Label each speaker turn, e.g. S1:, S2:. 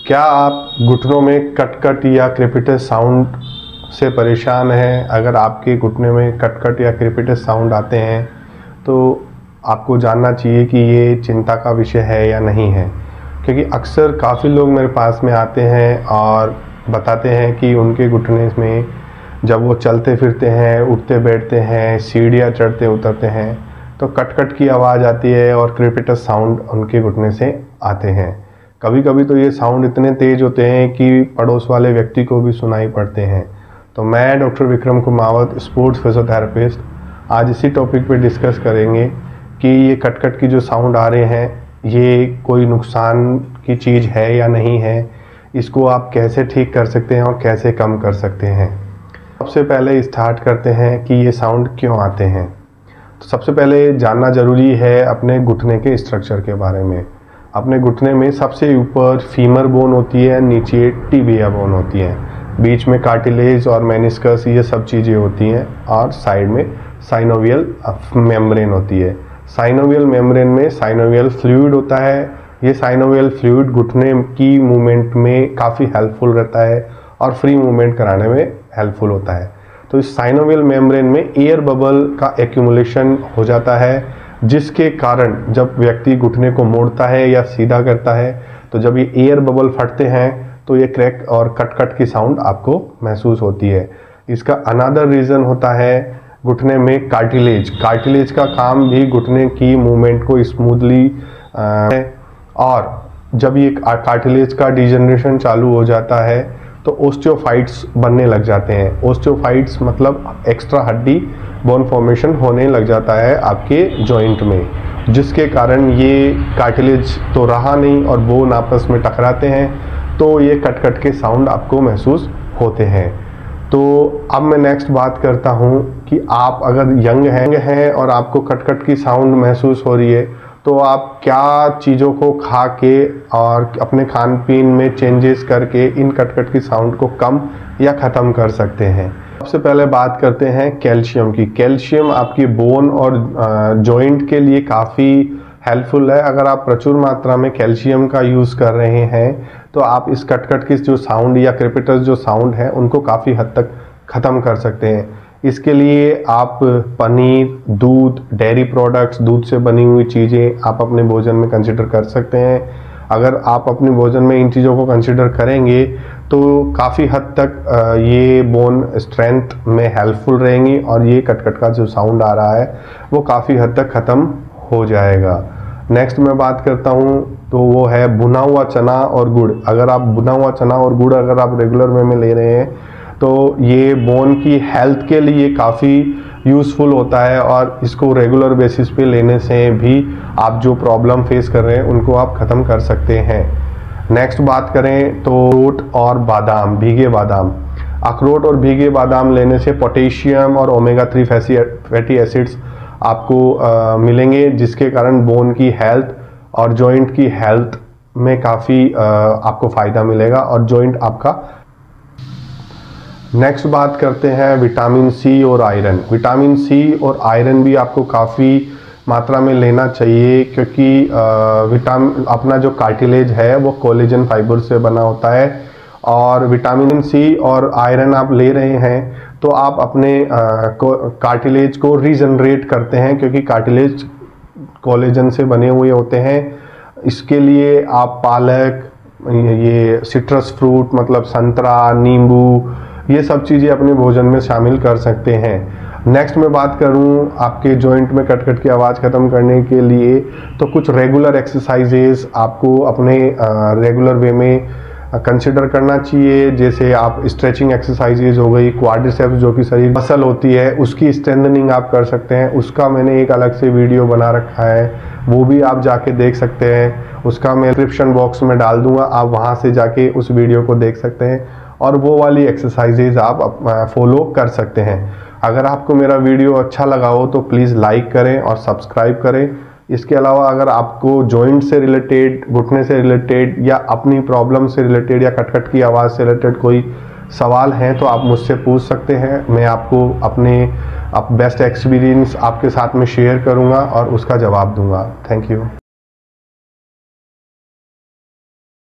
S1: क्या आप घुटनों में कट या क्रेपिटस साउंड से परेशान हैं? अगर आपके घुटने में कट या क्रेपिटस साउंड आते हैं तो आपको जानना चाहिए कि ये चिंता का विषय है या नहीं है, क्योंकि अक्सर काफ़ी लोग मेरे पास में आते हैं और बताते हैं कि उनके घुटने में जब वो चलते फिरते हैं, उठते बैठते हैं, सीढ़ियाँ चढ़ते उतरते हैं तो कट की आवाज़ आती है और क्रेपिटस साउंड उनके घुटने से आते हैं। कभी कभी तो ये साउंड इतने तेज़ होते हैं कि पड़ोस वाले व्यक्ति को भी सुनाई पड़ते हैं। तो मैं doctor Vikram Kumawat, sports physiotherapist, आज इसी टॉपिक पे डिस्कस करेंगे कि ये कट की जो साउंड आ रहे हैं ये कोई नुकसान की चीज़ है या नहीं है, इसको आप कैसे ठीक कर सकते हैं और कैसे कम कर सकते हैं। सबसे पहले स्टार्ट करते हैं कि ये साउंड क्यों आते हैं। तो सबसे पहले जानना ज़रूरी है अपने घुटने के स्ट्रक्चर के बारे में। अपने घुटने में सबसे ऊपर फीमर बोन होती है, नीचे टिबिया बोन होती है, बीच में कार्टिलेज और मेनिस्कस ये सब चीज़ें होती हैं और साइड में साइनोवियल मेम्ब्रेन होती है। साइनोवियल मेम्ब्रेन में साइनोवियल फ्लूइड होता है। ये साइनोवियल फ्लूइड घुटने की मूवमेंट में काफ़ी हेल्पफुल रहता है और फ्री मूवमेंट कराने में हेल्पफुल होता है। तो इस साइनोवियल मेम्ब्रेन में एयर बबल का एक्यूमुलेशन हो जाता है, जिसके कारण जब व्यक्ति घुटने को मोड़ता है या सीधा करता है तो जब ये एयर बबल फटते हैं तो ये क्रैक और कट की साउंड आपको महसूस होती है। इसका अनदर रीज़न होता है घुटने में कार्टिलेज का काम भी घुटने की मूवमेंट को स्मूथली और जब ये कार्टिलेज का डिजनरेशन चालू हो जाता है तो ओस्टियोफाइट्स बनने लग जाते हैं। ओस्टियोफाइट्स मतलब एक्स्ट्रा हड्डी बोन फॉर्मेशन होने लग जाता है आपके जॉइंट में, जिसके कारण ये कार्टिलेज तो रहा नहीं और बोन आपस में टकराते हैं तो ये कट के साउंड आपको महसूस होते हैं। तो अब मैं नेक्स्ट बात करता हूँ कि आप अगर यंग हैं और आपको कट की साउंड महसूस हो रही है तो आप क्या चीज़ों को खा के और अपने खान पीन में चेंजेस करके इन कट की साउंड को कम या ख़त्म कर सकते हैं। सबसे पहले बात करते हैं कैल्शियम की। कैल्शियम आपकी बोन और जॉइंट के लिए काफ़ी हेल्पफुल है। अगर आप प्रचुर मात्रा में कैल्शियम का यूज़ कर रहे हैं तो आप इस कट की जो साउंड या क्रेपिटस जो साउंड है उनको काफ़ी हद तक ख़त्म कर सकते हैं। इसके लिए आप पनीर, दूध, डेयरी प्रोडक्ट्स, दूध से बनी हुई चीज़ें आप अपने भोजन में कंसिडर कर सकते हैं। अगर आप अपने भोजन में इन चीज़ों को कंसिडर करेंगे तो काफ़ी हद तक ये बोन स्ट्रेंथ में हेल्पफुल रहेंगी और ये कट का जो साउंड आ रहा है वो काफ़ी हद तक ख़त्म हो जाएगा। नेक्स्ट मैं बात करता हूँ तो वो है भुना हुआ चना और गुड़। अगर आप भुना हुआ चना और गुड़ अगर आप रेगुलर वे में ले रहे हैं तो ये बोन की हेल्थ के लिए काफ़ी यूज़फुल होता है और इसको रेगुलर बेसिस पे लेने से भी आप जो प्रॉब्लम फेस कर रहे हैं उनको आप ख़त्म कर सकते हैं। नेक्स्ट बात करें तो अखरोट और बादाम, भीगे बादाम। अखरोट और भीगे बादाम लेने से पोटेशियम और ओमेगा 3 फैटी एसिड्स आपको मिलेंगे, जिसके कारण बोन की हेल्थ और जॉइंट की हेल्थ में काफ़ी आपको फ़ायदा मिलेगा और जॉइंट आपका। नेक्स्ट बात करते हैं विटामिन सी और आयरन। विटामिन सी और आयरन भी आपको काफ़ी मात्रा में लेना चाहिए, क्योंकि अपना जो कार्टिलेज है वो कोलेजन फाइबर से बना होता है और विटामिन सी और आयरन आप ले रहे हैं तो आप अपने कार्टिलेज को रीजनरेट करते हैं, क्योंकि कार्टिलेज कोलेजन से बने हुए होते हैं। इसके लिए आप पालक, ये सिट्रस फ्रूट मतलब संतरा, नींबू, ये सब चीज़ें अपने भोजन में शामिल कर सकते हैं। नेक्स्ट मैं बात करूं आपके जॉइंट में कट की आवाज़ ख़त्म करने के लिए तो कुछ रेगुलर एक्सरसाइजेस आपको अपने रेगुलर वे में कंसिडर करना चाहिए। जैसे आप स्ट्रेचिंग एक्सरसाइजेज हो गई, क्वाड्रिसेप्स जो कि शरीर मसल होती है उसकी स्ट्रेंथनिंग आप कर सकते हैं। उसका मैंने एक अलग से वीडियो बना रखा है, वो भी आप जाके देख सकते हैं। उसका मैं डिस्क्रिप्शन बॉक्स में डाल दूंगा, आप वहाँ से जाके उस वीडियो को देख सकते हैं और वो वाली एक्सरसाइजेज आप फॉलो कर सकते हैं। अगर आपको मेरा वीडियो अच्छा लगा हो तो प्लीज़ लाइक करें और सब्सक्राइब करें। इसके अलावा अगर आपको जॉइंट से रिलेटेड, घुटने से रिलेटेड या अपनी प्रॉब्लम से रिलेटेड या कट की आवाज़ से रिलेटेड कोई सवाल हैं तो आप मुझसे पूछ सकते हैं। मैं आपको अपने बेस्ट एक्सपीरियंस आपके साथ में शेयर करूंगा और उसका जवाब दूंगा। Thank you.